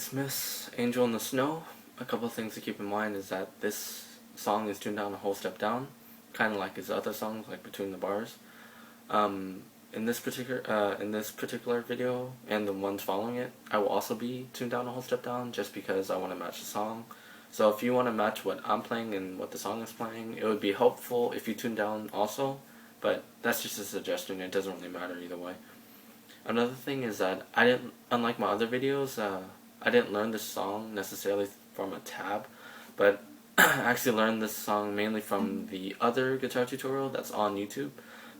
Elliott Smith's Angel in the Snow. A couple of things to keep in mind is that this song is tuned down a whole step down, kind of like his other songs, like Between the Bars. In this particular video and the ones following it, I will also be tuned down a whole step down, just because I want to match the song. So if you want to match what I'm playing and what the song is playing, it would be helpful if you tune down also, but that's just a suggestion. It doesn't really matter either way. Another thing is that unlike my other videos, I didn't learn this song necessarily from a tab, but I actually learned this song mainly from the other guitar tutorial that's on YouTube.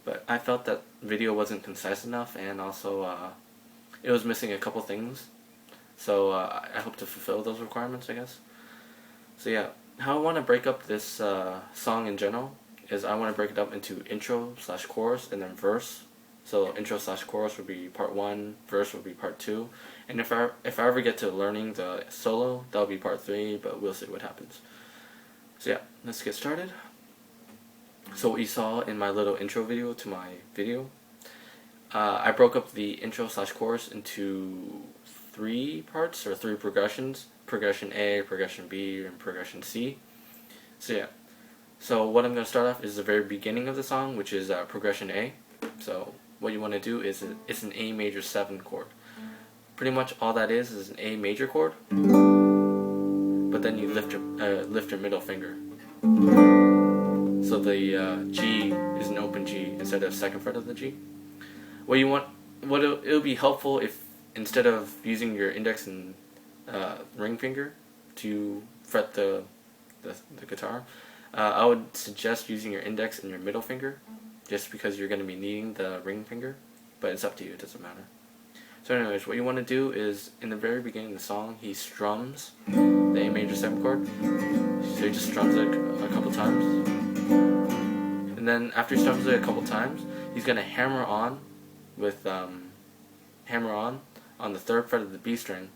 But I felt that video wasn't concise enough, and also it was missing a couple things. So I hope to fulfill those requirements, I guess. So yeah, how I want to break up this song in general is I want to break it up into intro / chorus and then verse. So intro / chorus would be part 1, verse would be part 2, and if I ever get to learning the solo, that'll be part 3, but we'll see what happens. So yeah, let's get started. So what you saw in my little intro video to my video, I broke up the intro / chorus into 3 parts, or 3 progressions: progression A, progression B, and progression C. So yeah, so what I'm going to start off is the very beginning of the song, which is progression A. So what you want to do is it's an A major 7 chord. Pretty much all that is an A major chord, but then you lift your middle finger. So the G is an open G instead of 2nd fret of the G. It'll be helpful if instead of using your index and ring finger to fret the guitar, I would suggest using your index and your middle finger, just because you're going to be needing the ring finger, but it's up to you, it doesn't matter. So anyways, what you want to do is, in the very beginning of the song, he strums the A major 7 chord. So he just strums it a couple times. And then after he strums it a couple times, he's going to hammer on on the 3rd fret of the B string.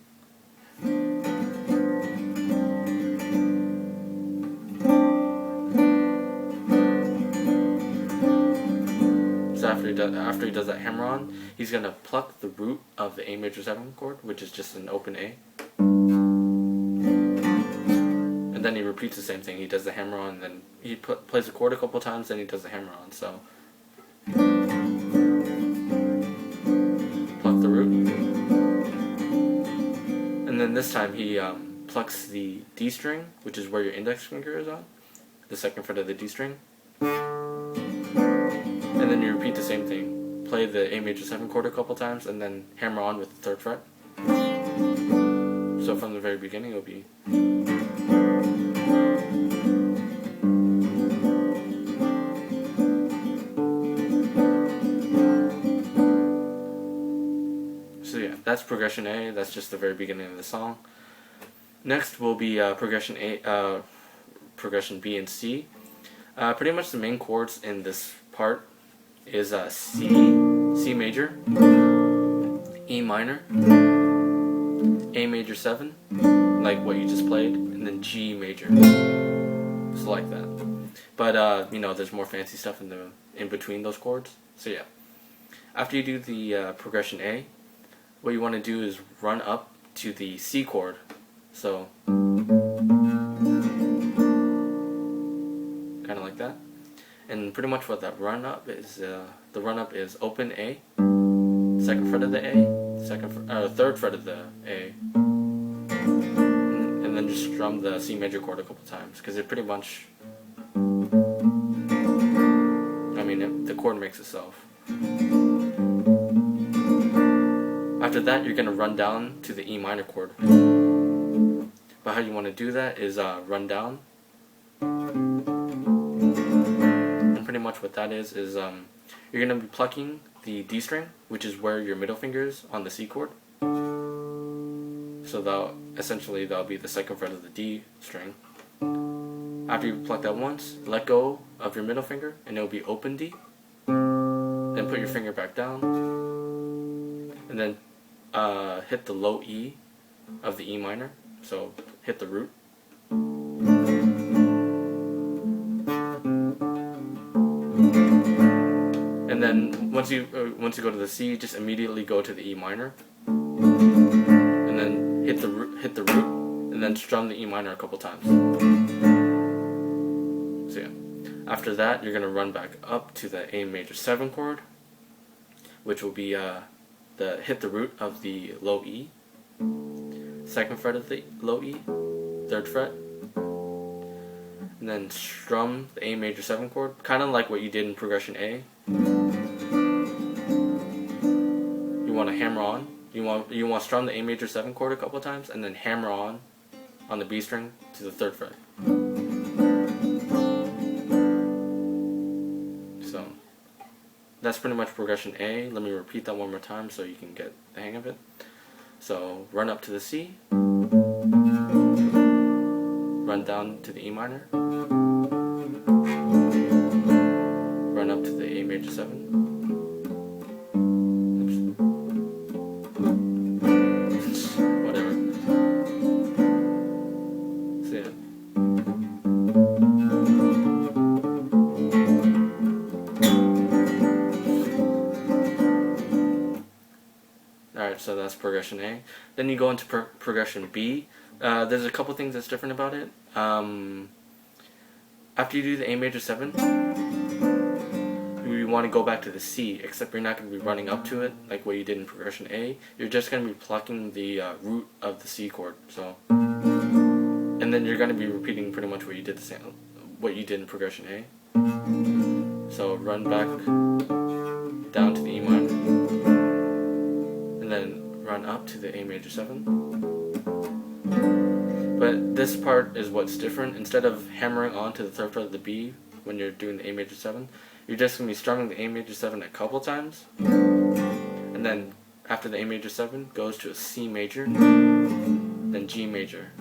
So after he does that hammer on, he's going to pluck the root of the A major 7 chord, which is just an open A. And then he repeats the same thing. He does the hammer on, then he plays the chord a couple times, then he does the hammer on. So pluck the root. And then this time he plucks the D string, which is where your index finger is on, the 2nd fret of the D string. And then you repeat the same thing. Play the A major 7 chord a couple times, and then hammer on with the 3rd fret. So from the very beginning it'll be. So yeah, that's progression A. That's just the very beginning of the song. Next will be progression B and C. Pretty much the main chords in this part is C major, E minor, A major 7, like what you just played, and then G major, just like that. But there's more fancy stuff in between those chords. So yeah, after you do the progression A, what you want to do is run up to the C chord. So kind of like that. And pretty much what that run up is, the run up is open A, 2nd fret of the A, 3rd fret of the A, and then just strum the C major chord a couple times, because it pretty much, the chord makes itself. After that, you're going to run down to the E minor chord. But how you want to do that is run down. Pretty much what that is you're going to be plucking the D string, which is where your middle finger is on the C chord. So that'll be the 2nd fret of the D string. After you pluck that once, let go of your middle finger and it'll be open D. Then put your finger back down, and then hit the low E of the E minor. So hit the root. And then once you go to the C, just immediately go to the E minor, and then hit hit the root, and then strum the E minor a couple times. So yeah. After that, you're going to run back up to the A major 7 chord, which will be hit the root of the low E, 2nd fret of the low E, 3rd fret, and then strum the A major 7 chord, kind of like what you did in progression A. You want to hammer on. You want to strum the A major 7 chord a couple of times, and then hammer on the B string to the 3rd fret. So that's pretty much progression A. Let me repeat that one more time so you can get the hang of it. So run up to the C, run down to the E minor, run up to the A major 7. Whatever. So yeah. Alright, so that's progression A. Then you go into progression B. There's a couple things that's different about it. After you do the A major 7, you want to go back to the C, except you're not going to be running up to it like what you did in progression A. You're just going to be plucking the root of the C chord. So, and then you're going to be repeating pretty much what you did in progression A. So run back down to the E minor, and then run up to the A major 7. But this part is what's different. Instead of hammering on to the 3rd fret of the B when you're doing the A major 7, you're just going to be strumming the A major 7 a couple times, and then after the A major 7 goes to a C major, then G major.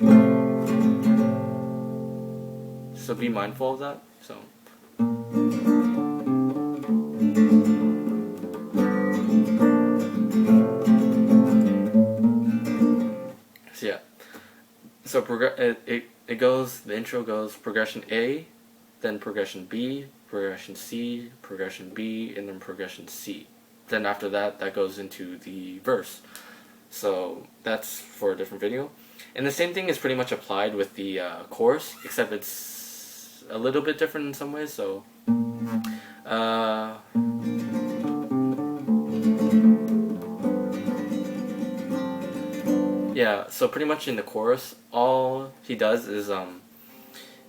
So be mindful of that. So yeah. So it goes, the intro goes progression A, then progression B, progression C, progression B, and then progression C. Then after that, that goes into the verse. So that's for a different video. And the same thing is pretty much applied with the chorus, except it's a little bit different in some ways. So yeah, so pretty much in the chorus, all he does is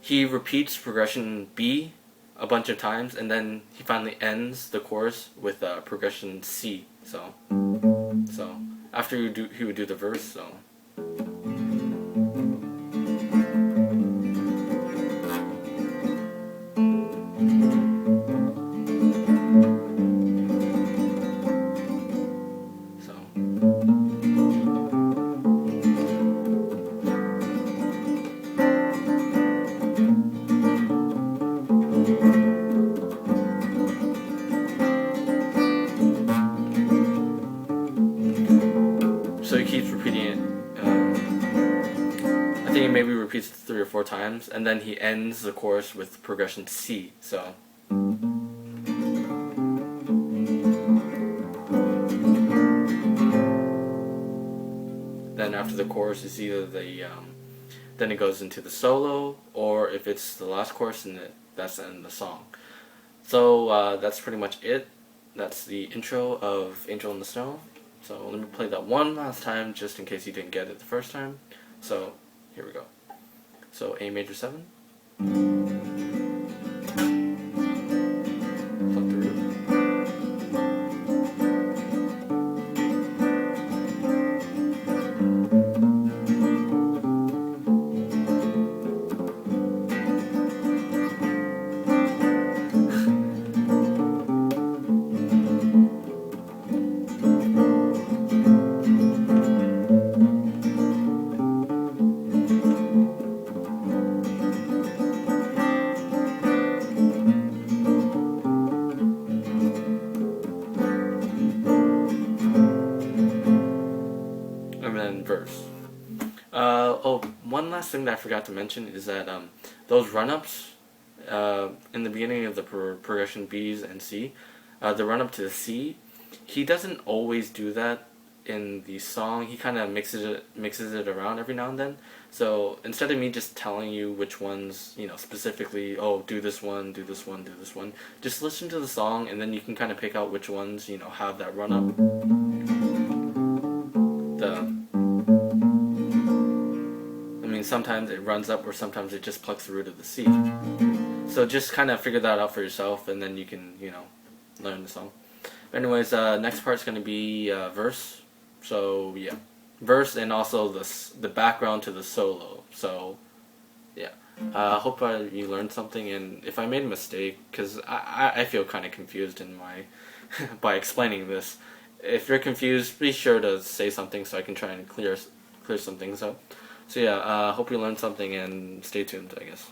he repeats progression B a bunch of times, and then he finally ends the chorus with progression C. So after he would do the verse. So So he keeps repeating it. I think he maybe repeats it 3 or 4 times, and then he ends the chorus with progression C. So then after the chorus is either then it goes into the solo, or if it's the last chorus, and that's the end of the song. So that's pretty much it. That's the intro of Angel in the Snow. So let me play that one last time, just in case you didn't get it the first time. So here we go. So A major 7. Pluck the root. Verse. One last thing that I forgot to mention is that those run-ups in the beginning of the progression B's and C, the run-up to the C, he doesn't always do that in the song, he kind of mixes it around every now and then. So instead of me just telling you which ones, specifically, oh, do this one, do this one, do this one, just listen to the song, and then you can kind of pick out which ones, have that run up. Sometimes it runs up, or sometimes it just plucks the root of the C. So just kind of figure that out for yourself, and then you can, learn the song. But anyways, next part's going to be verse. So yeah, verse, and also the background to the solo. So yeah, hope you learned something, and if I made a mistake, because I feel kind of confused in my by explaining this. If you're confused, be sure to say something so I can try and clear some things up. So yeah, hope you learned something, and stay tuned, I guess.